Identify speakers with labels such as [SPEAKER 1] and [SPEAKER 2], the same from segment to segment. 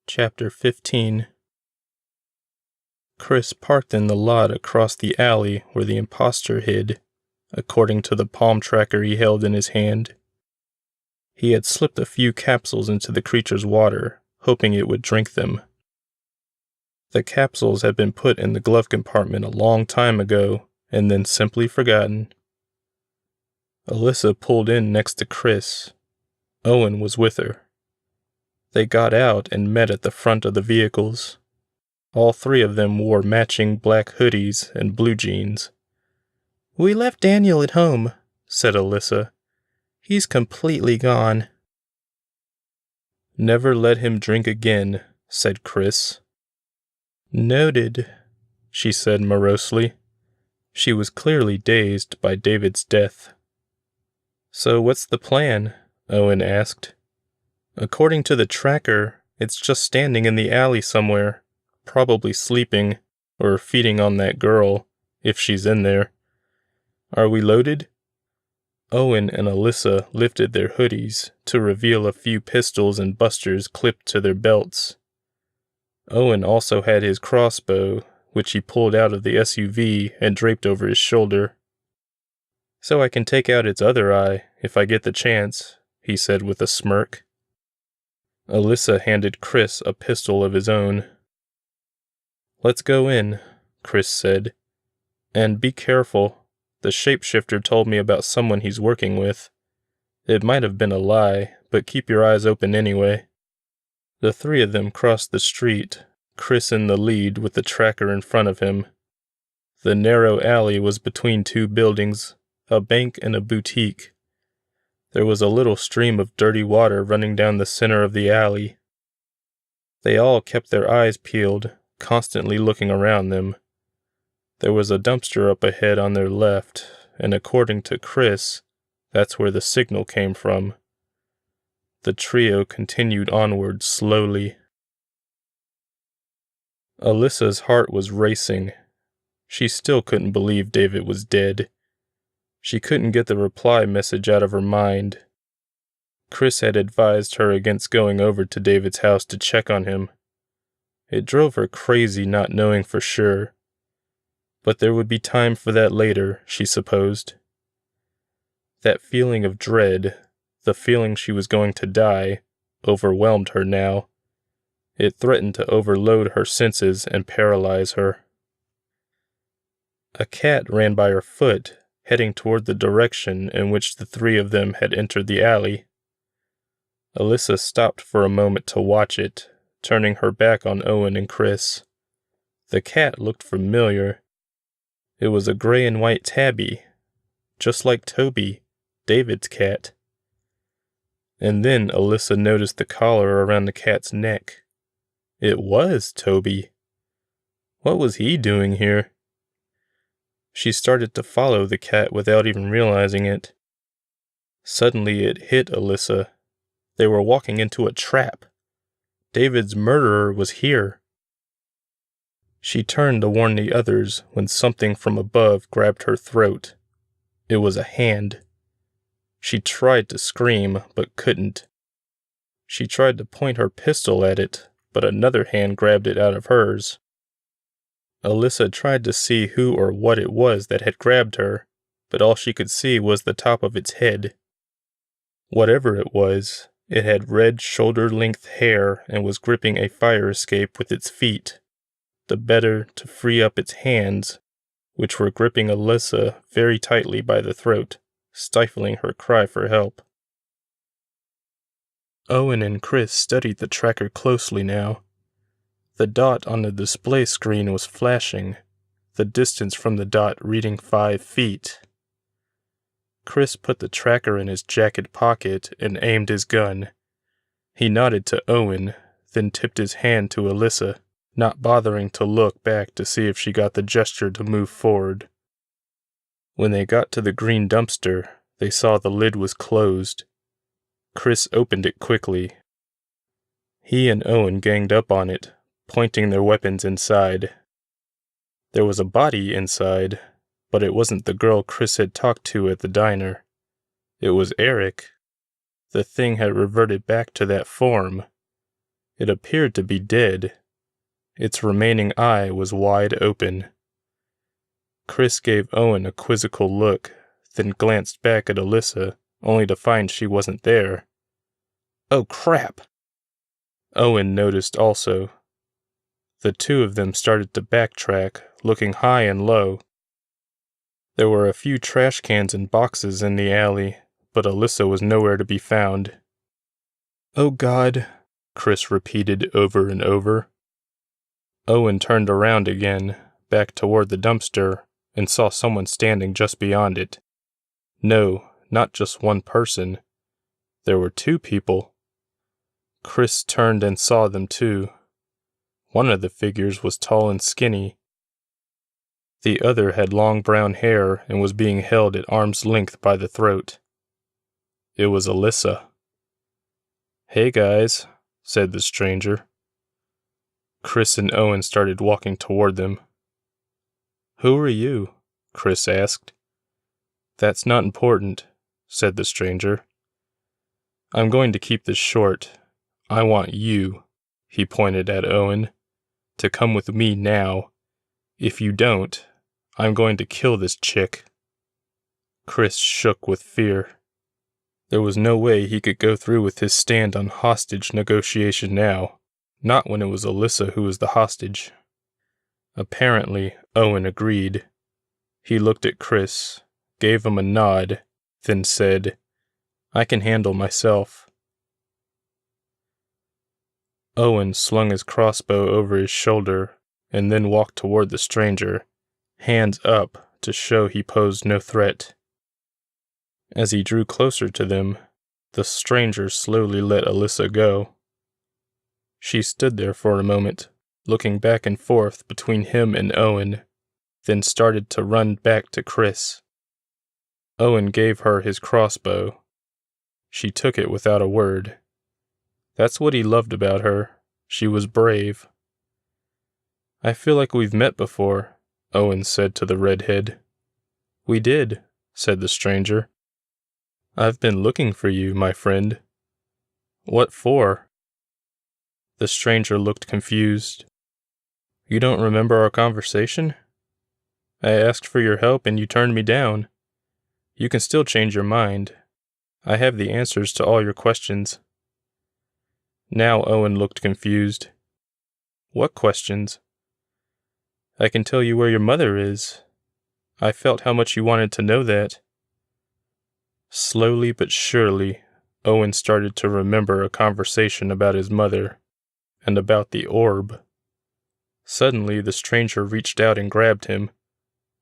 [SPEAKER 1] Chapter 15. Chris parked in the lot across the alley where the imposter hid, according to the palm tracker he held in his hand. He had slipped a few capsules into the creature's water, hoping it would drink them. The capsules had been put in the glove compartment a long time ago, and then simply forgotten. Alyssa pulled in next to Chris. Owen was with her. They got out and met at the front of the vehicles. All three of them wore matching black hoodies and blue jeans. "We left Daniel at home," said Alyssa. "He's completely gone." "Never let him drink again," said Chris. "Noted," she said morosely. She was clearly dazed by David's death. "So what's the plan?" Owen asked. "According to the tracker, it's just standing in the alley somewhere, probably sleeping, or feeding on that girl, if she's in there. Are we loaded?" Owen and Alyssa lifted their hoodies to reveal a few pistols and busters clipped to their belts. Owen also had his crossbow, which he pulled out of the SUV and draped over his shoulder. "So I can take out its other eye, if I get the chance," he said with a smirk. Alyssa handed Chris a pistol of his own. "Let's go in," Chris said. "And be careful. The shapeshifter told me about someone he's working with. It might have been a lie, but keep your eyes open anyway." The three of them crossed the street, Chris in the lead with the tracker in front of him. The narrow alley was between two buildings, a bank and a boutique. There was a little stream of dirty water running down the center of the alley. They all kept their eyes peeled, constantly looking around them. There was a dumpster up ahead on their left, and according to Chris, that's where the signal came from. The trio continued onward slowly. Alyssa's heart was racing. She still couldn't believe David was dead. She couldn't get the reply message out of her mind. Chris had advised her against going over to David's house to check on him. It drove her crazy not knowing for sure. But there would be time for that later, she supposed. That feeling of dread, the feeling she was going to die, overwhelmed her now. It threatened to overload her senses and paralyze her. A cat ran by her foot, heading toward the direction in which the three of them had entered the alley. Alyssa stopped for a moment to watch it, turning her back on Owen and Chris. The cat looked familiar. It was a gray and white tabby, just like Toby, David's cat. And then Alyssa noticed the collar around the cat's neck. It was Toby. What was he doing here? She started to follow the cat without even realizing it. Suddenly it hit Alyssa. They were walking into a trap. David's murderer was here. She turned to warn the others when something from above grabbed her throat. It was a hand. She tried to scream, but couldn't. She tried to point her pistol at it, but another hand grabbed it out of hers. Alyssa tried to see who or what it was that had grabbed her, but all she could see was the top of its head. Whatever it was, it had red shoulder-length hair and was gripping a fire escape with its feet, the better to free up its hands, which were gripping Alyssa very tightly by the throat, stifling her cry for help. Owen and Chris studied the tracker closely now. The dot on the display screen was flashing, the distance from the dot reading 5 feet. Chris put the tracker in his jacket pocket and aimed his gun. He nodded to Owen, then tipped his hand to Alyssa, not bothering to look back to see if she got the gesture to move forward. When they got to the green dumpster, they saw the lid was closed. Chris opened it quickly. He and Owen ganged up on it, pointing their weapons inside. There was a body inside, but it wasn't the girl Chris had talked to at the diner. It was Eric. The thing had reverted back to that form. It appeared to be dead. Its remaining eye was wide open. Chris gave Owen a quizzical look, then glanced back at Alyssa, only to find she wasn't there. "Oh, crap!" Owen noticed also. The two of them started to backtrack, looking high and low. There were a few trash cans and boxes in the alley, but Alyssa was nowhere to be found. "Oh God," Chris repeated over and over. Owen turned around again, back toward the dumpster, and saw someone standing just beyond it. No, not just one person. There were two people. Chris turned and saw them too. One of the figures was tall and skinny. The other had long brown hair and was being held at arm's length by the throat. It was Alyssa. "Hey guys," said the stranger. Chris and Owen started walking toward them. "Who are you?" Chris asked. "That's not important," said the stranger. "I'm going to keep this short. I want you," he pointed at Owen, "to come with me now. If you don't, I'm going to kill this chick." Chris shook with fear. There was no way he could go through with his stand on hostage negotiation now, not when it was Alyssa who was the hostage. Apparently, Owen agreed. He looked at Chris, gave him a nod, then said, "I can handle myself." Owen slung his crossbow over his shoulder and then walked toward the stranger, hands up to show he posed no threat. As he drew closer to them, the stranger slowly let Alyssa go. She stood there for a moment, looking back and forth between him and Owen, then started to run back to Chris. Owen gave her his crossbow. She took it without a word. That's what he loved about her. She was brave. "I feel like we've met before," Owen said to the redhead. "We did," said the stranger. "I've been looking for you, my friend." "What for?" The stranger looked confused. "You don't remember our conversation? I asked for your help and you turned me down. You can still change your mind. I have the answers to all your questions." Now Owen looked confused. "What questions?" "I can tell you where your mother is. I felt how much you wanted to know that." Slowly but surely, Owen started to remember a conversation about his mother, and about the orb. Suddenly, the stranger reached out and grabbed him.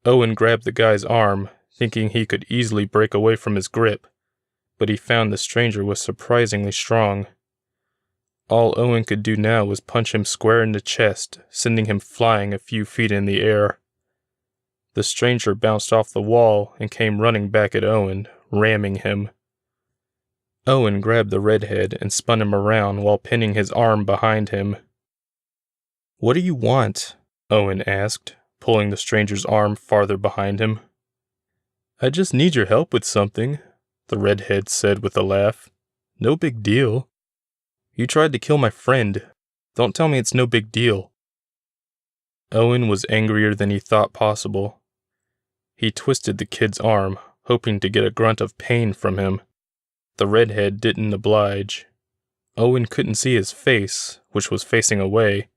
[SPEAKER 1] Owen grabbed the guy's arm, thinking he could easily break away from his grip, but he found the stranger was surprisingly strong. All Owen could do now was punch him square in the chest, sending him flying a few feet in the air. The stranger bounced off the wall and came running back at Owen, ramming him. Owen grabbed the redhead and spun him around while pinning his arm behind him. "What do you want?" Owen asked, pulling the stranger's arm farther behind him. "I just need your help with something," the redhead said with a laugh. "No big deal. You tried to kill my friend. Don't tell me it's no big deal." Owen was angrier than he thought possible. He twisted the kid's arm, hoping to get a grunt of pain from him. The redhead didn't oblige. Owen couldn't see his face, which was facing away,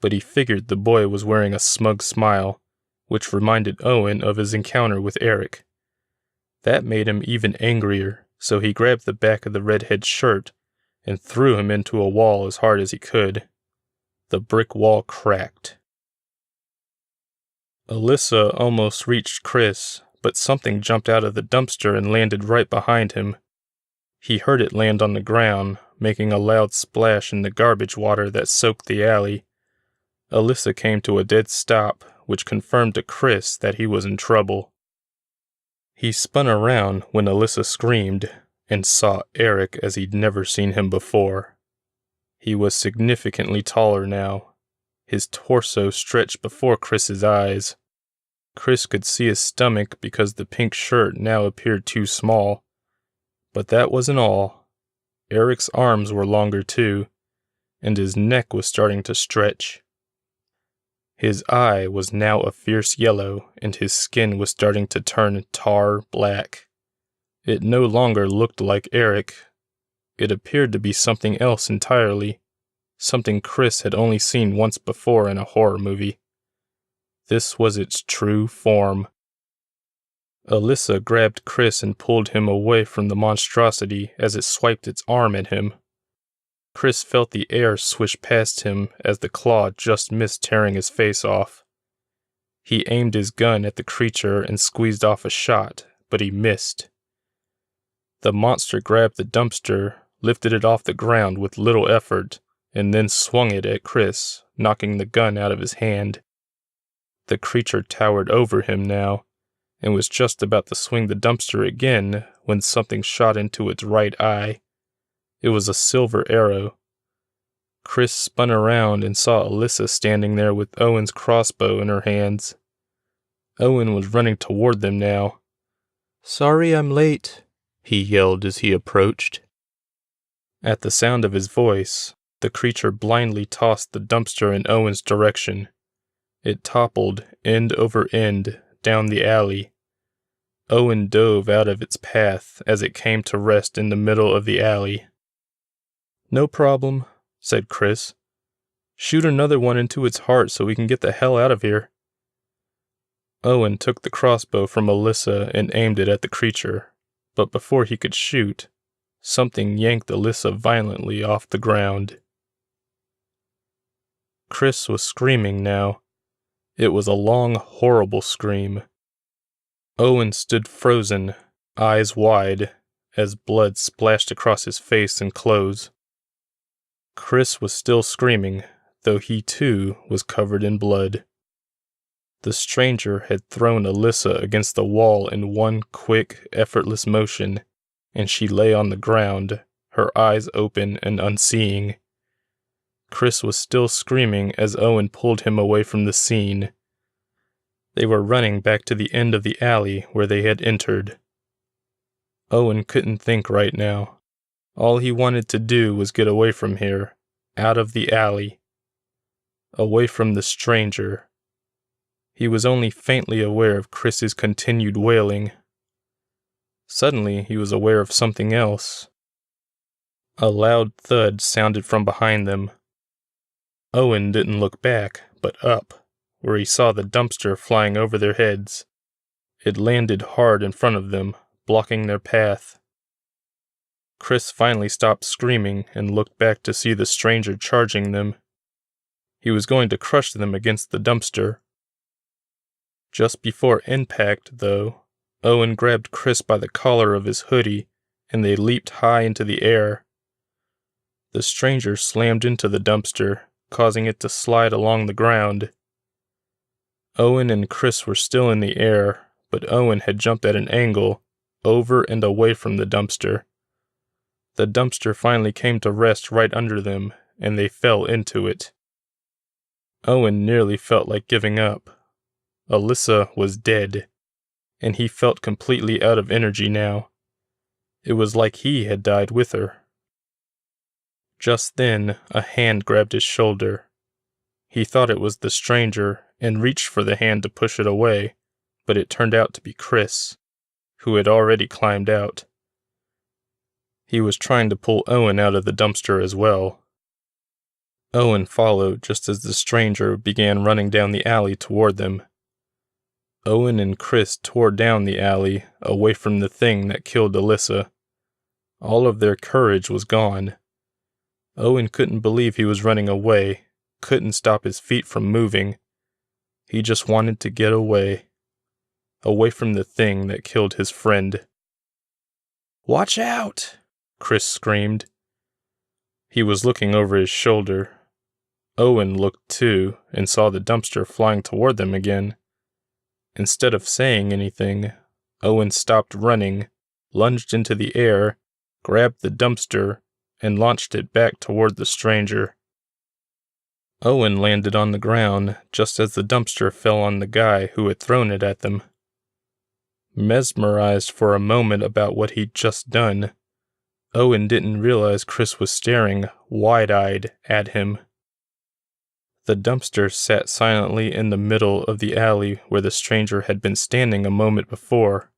[SPEAKER 1] but he figured the boy was wearing a smug smile, which reminded Owen of his encounter with Eric. That made him even angrier, so he grabbed the back of the redhead's shirt and threw him into a wall as hard as he could. The brick wall cracked. Alyssa almost reached Chris, but something jumped out of the dumpster and landed right behind him. He heard it land on the ground, making a loud splash in the garbage water that soaked the alley. Alyssa came to a dead stop, which confirmed to Chris that he was in trouble. He spun around when Alyssa screamed, and saw Eric as he'd never seen him before. He was significantly taller now. His torso stretched before Chris's eyes. Chris could see his stomach because the pink shirt now appeared too small. But that wasn't all. Eric's arms were longer too, and his neck was starting to stretch. His eye was now a fierce yellow, and his skin was starting to turn tar black. It no longer looked like Eric. It appeared to be something else entirely, something Chris had only seen once before in a horror movie. This was its true form. Alyssa grabbed Chris and pulled him away from the monstrosity as it swiped its arm at him. Chris felt the air swish past him as the claw just missed tearing his face off. He aimed his gun at the creature and squeezed off a shot, but he missed. The monster grabbed the dumpster, lifted it off the ground with little effort, and then swung it at Chris, knocking the gun out of his hand. The creature towered over him now, and was just about to swing the dumpster again when something shot into its right eye. It was a silver arrow. Chris spun around and saw Alyssa standing there with Owen's crossbow in her hands. Owen was running toward them now. "Sorry I'm late," he yelled as he approached. At the sound of his voice, the creature blindly tossed the dumpster in Owen's direction. It toppled, end over end, down the alley. Owen dove out of its path as it came to rest in the middle of the alley. "No problem," said Chris. "Shoot another one into its heart so we can get the hell out of here." Owen took the crossbow from Alyssa and aimed it at the creature, but before he could shoot, something yanked Alyssa violently off the ground. Chris was screaming now. It was a long, horrible scream. Owen stood frozen, eyes wide, as blood splashed across his face and clothes. Chris was still screaming, though he too was covered in blood. The stranger had thrown Alyssa against the wall in one quick, effortless motion, and she lay on the ground, her eyes open and unseeing. Chris was still screaming as Owen pulled him away from the scene. They were running back to the end of the alley where they had entered. Owen couldn't think right now. All he wanted to do was get away from here, out of the alley, away from the stranger. He was only faintly aware of Chris's continued wailing. Suddenly, he was aware of something else. A loud thud sounded from behind them. Owen didn't look back, but up, where he saw the dumpster flying over their heads. It landed hard in front of them, blocking their path. Chris finally stopped screaming and looked back to see the stranger charging them. He was going to crush them against the dumpster. Just before impact, though, Owen grabbed Chris by the collar of his hoodie, and they leaped high into the air. The stranger slammed into the dumpster, causing it to slide along the ground. Owen and Chris were still in the air, but Owen had jumped at an angle, over and away from the dumpster. The dumpster finally came to rest right under them, and they fell into it. Owen nearly felt like giving up. Alyssa was dead, and he felt completely out of energy now. It was like he had died with her. Just then, a hand grabbed his shoulder. He thought it was the stranger and reached for the hand to push it away, but it turned out to be Chris, who had already climbed out. He was trying to pull Owen out of the dumpster as well. Owen followed just as the stranger began running down the alley toward them. Owen and Chris tore down the alley, away from the thing that killed Alyssa. All of their courage was gone. Owen couldn't believe he was running away, couldn't stop his feet from moving. He just wanted to get away. Away from the thing that killed his friend. "Watch out!" Chris screamed. He was looking over his shoulder. Owen looked too, and saw the dumpster flying toward them again. Instead of saying anything, Owen stopped running, lunged into the air, grabbed the dumpster, and launched it back toward the stranger. Owen landed on the ground just as the dumpster fell on the guy who had thrown it at them. Mesmerized for a moment about what he'd just done, Owen didn't realize Chris was staring, wide-eyed, at him. The dumpster sat silently in the middle of the alley where the stranger had been standing a moment before.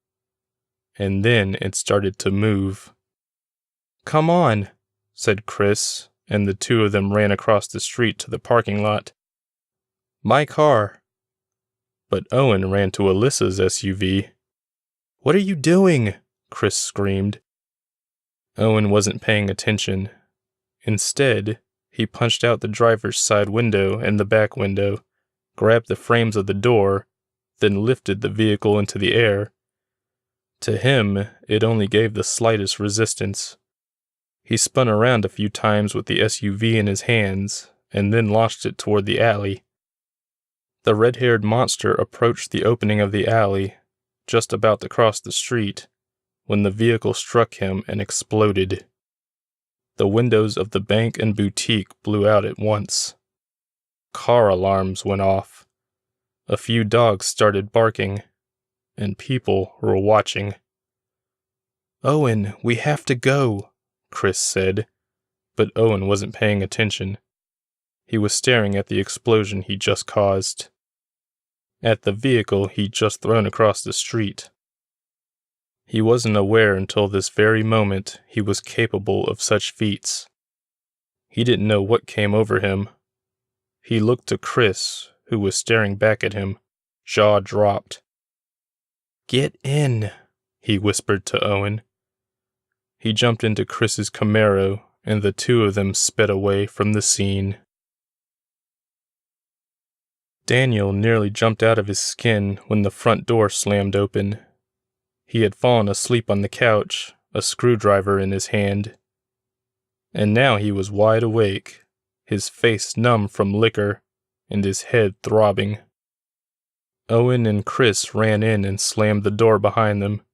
[SPEAKER 1] And then it started to move. "Come on," said Chris, and the two of them ran across the street to the parking lot. "My car." But Owen ran to Alyssa's SUV. "What are you doing?" Chris screamed. Owen wasn't paying attention. Instead, he punched out the driver's side window and the back window, grabbed the frames of the door, then lifted the vehicle into the air. To him, it only gave the slightest resistance. He spun around a few times with the SUV in his hands, and then launched it toward the alley. The red-haired monster approached the opening of the alley, just about to cross the street, when the vehicle struck him and exploded. The windows of the bank and boutique blew out at once. Car alarms went off. A few dogs started barking, and people were watching. "Owen, we have to go," Chris said, but Owen wasn't paying attention. He was staring at the explosion he just caused, at the vehicle he'd just thrown across the street. He wasn't aware until this very moment he was capable of such feats. He didn't know what came over him. He looked to Chris, who was staring back at him, jaw dropped. "Get in," he whispered to Owen. He jumped into Chris's Camaro, and the two of them sped away from the scene. Daniel nearly jumped out of his skin when the front door slammed open. He had fallen asleep on the couch, a screwdriver in his hand. And now he was wide awake, his face numb from liquor, and his head throbbing. Owen and Chris ran in and slammed the door behind them.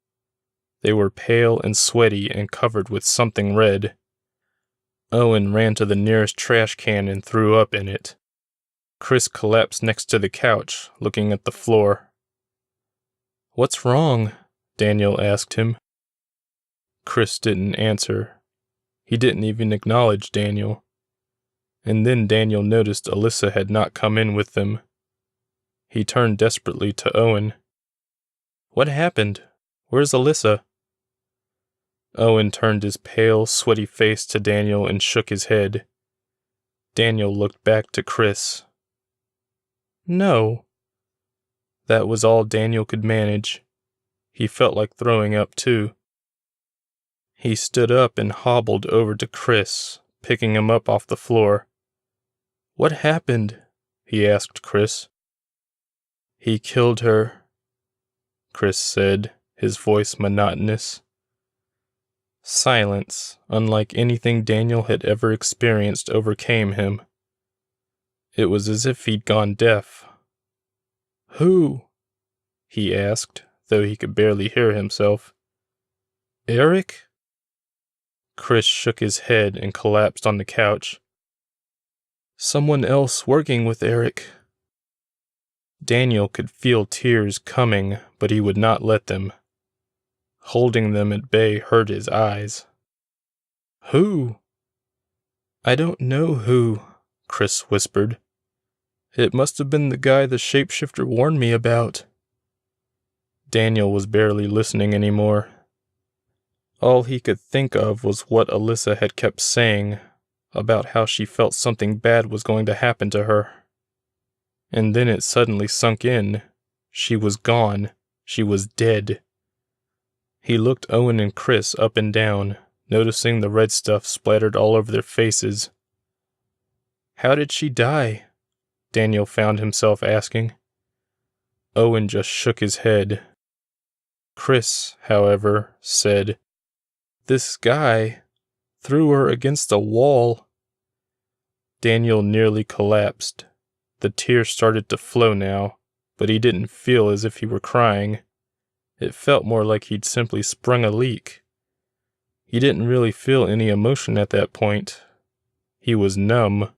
[SPEAKER 1] They were pale and sweaty and covered with something red. Owen ran to the nearest trash can and threw up in it. Chris collapsed next to the couch, looking at the floor. "What's wrong?" Daniel asked him. Chris didn't answer. He didn't even acknowledge Daniel. And then Daniel noticed Alyssa had not come in with them. He turned desperately to Owen. "What happened? Where's Alyssa?" Owen turned his pale, sweaty face to Daniel and shook his head. Daniel looked back to Chris. "No." That was all Daniel could manage. He felt like throwing up, too. He stood up and hobbled over to Chris, picking him up off the floor. "What happened?" he asked Chris. "He killed her," Chris said, his voice monotonous. Silence, unlike anything Daniel had ever experienced, overcame him. It was as if he'd gone deaf. "Who?" he asked, though he could barely hear himself. "Eric?" Chris shook his head and collapsed on the couch. "Someone else working with Eric." Daniel could feel tears coming, but he would not let them. Holding them at bay hurt his eyes. "Who?" "I don't know who," Chris whispered. "It must have been the guy the shapeshifter warned me about." Daniel was barely listening anymore. All he could think of was what Alyssa had kept saying about how she felt something bad was going to happen to her. And then it suddenly sunk in. She was gone. She was dead. He looked Owen and Chris up and down, noticing the red stuff splattered all over their faces. "How did she die?" Daniel found himself asking. Owen just shook his head. Chris, however, said, "This guy threw her against a wall." Daniel nearly collapsed. The tears started to flow now, but he didn't feel as if he were crying. It felt more like he'd simply sprung a leak. He didn't really feel any emotion at that point. He was numb.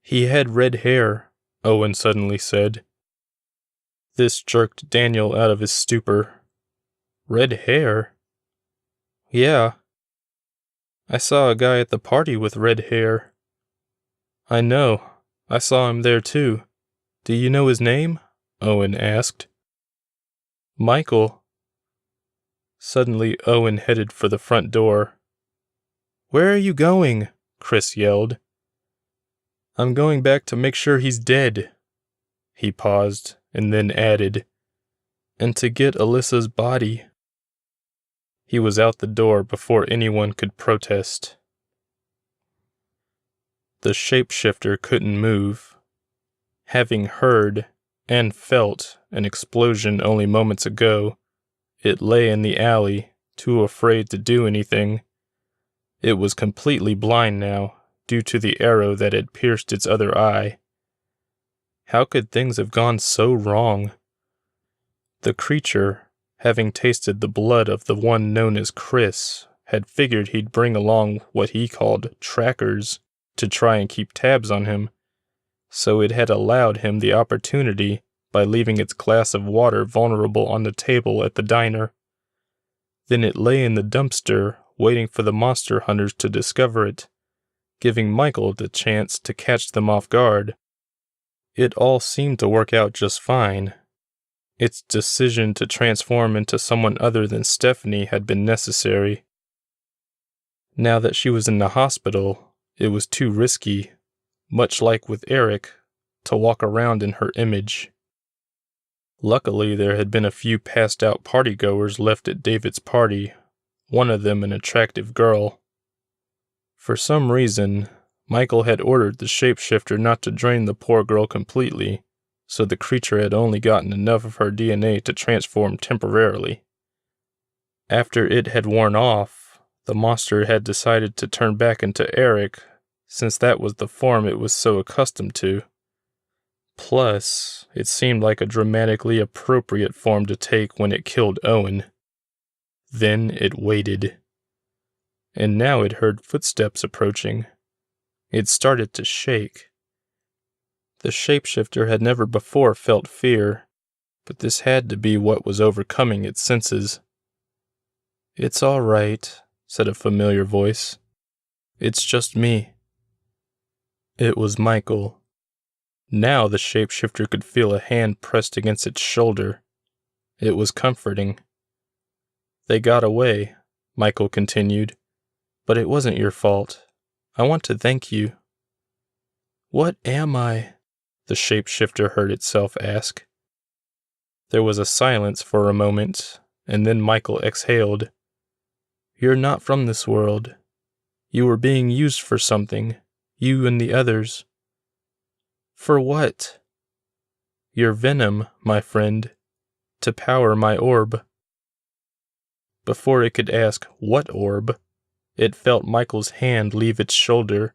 [SPEAKER 1] "He had red hair," Owen suddenly said. This jerked Daniel out of his stupor. "Red hair?" "Yeah." I saw a guy at the party with red hair. I know. I saw him there too. Do you know his name? Owen asked. Michael. Suddenly, Owen headed for the front door. Where are you going? Chris yelled. I'm going back to make sure he's dead. He paused and then added, and to get Alyssa's body. He was out the door before anyone could protest. The shapeshifter couldn't move. Having heard and felt an explosion only moments ago, it lay in the alley, too afraid to do anything. It was completely blind now, due to the arrow that had pierced its other eye. How could things have gone so wrong? The creature, having tasted the blood of the one known as Chris, had figured he'd bring along what he called trackers to try and keep tabs on him, so it had allowed him the opportunity by leaving its glass of water vulnerable on the table at the diner. Then it lay in the dumpster, waiting for the monster hunters to discover it, giving Michael the chance to catch them off guard. It all seemed to work out just fine. Its decision to transform into someone other than Stephanie had been necessary. Now that she was in the hospital, it was too risky, much like with Eric, to walk around in her image. Luckily, there had been a few passed-out partygoers left at David's party, one of them an attractive girl. For some reason, Michael had ordered the shapeshifter not to drain the poor girl completely, so the creature had only gotten enough of her DNA to transform temporarily. After it had worn off, the monster had decided to turn back into Eric, since that was the form it was so accustomed to. Plus, it seemed like a dramatically appropriate form to take when it killed Owen. Then it waited. And now it heard footsteps approaching. It started to shake. The shapeshifter had never before felt fear, but this had to be what was overcoming its senses. "It's all right," said a familiar voice. "It's just me." It was Michael. Now the shapeshifter could feel a hand pressed against its shoulder. It was comforting. "They got away," Michael continued, "but it wasn't your fault. I want to thank you." "What am I?" the shapeshifter heard itself ask. There was a silence for a moment, and then Michael exhaled. "You're not from this world. You were being used for something, you and the others." "For what?" "Your venom, my friend, to power my orb." Before it could ask what orb, it felt Michael's hand leave its shoulder.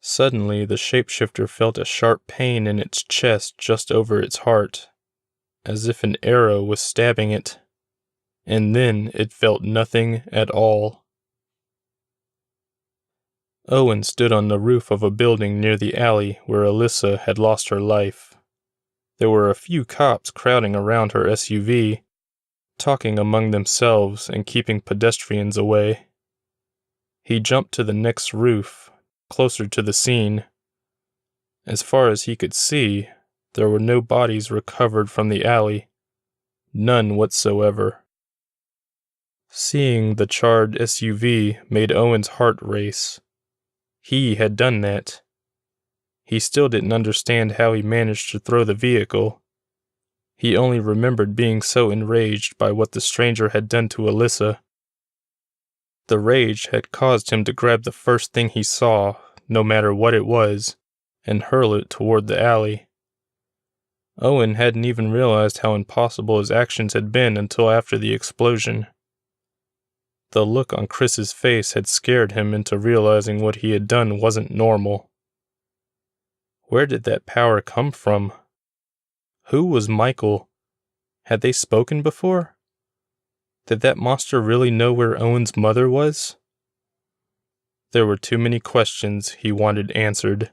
[SPEAKER 1] Suddenly, the shapeshifter felt a sharp pain in its chest just over its heart, as if an arrow was stabbing it. And then it felt nothing at all. Owen stood on the roof of a building near the alley where Alyssa had lost her life. There were a few cops crowding around her SUV, talking among themselves and keeping pedestrians away. He jumped to the next roof, closer to the scene. As far as he could see, there were no bodies recovered from the alley. None whatsoever. Seeing the charred SUV made Owen's heart race. He had done that. He still didn't understand how he managed to throw the vehicle. He only remembered being so enraged by what the stranger had done to Alyssa. The rage had caused him to grab the first thing he saw, no matter what it was, and hurl it toward the alley. Owen hadn't even realized how impossible his actions had been until after the explosion. The look on Chris's face had scared him into realizing what he had done wasn't normal. Where did that power come from? Who was Michael? Had they spoken before? Did that monster really know where Owen's mother was? There were too many questions he wanted answered.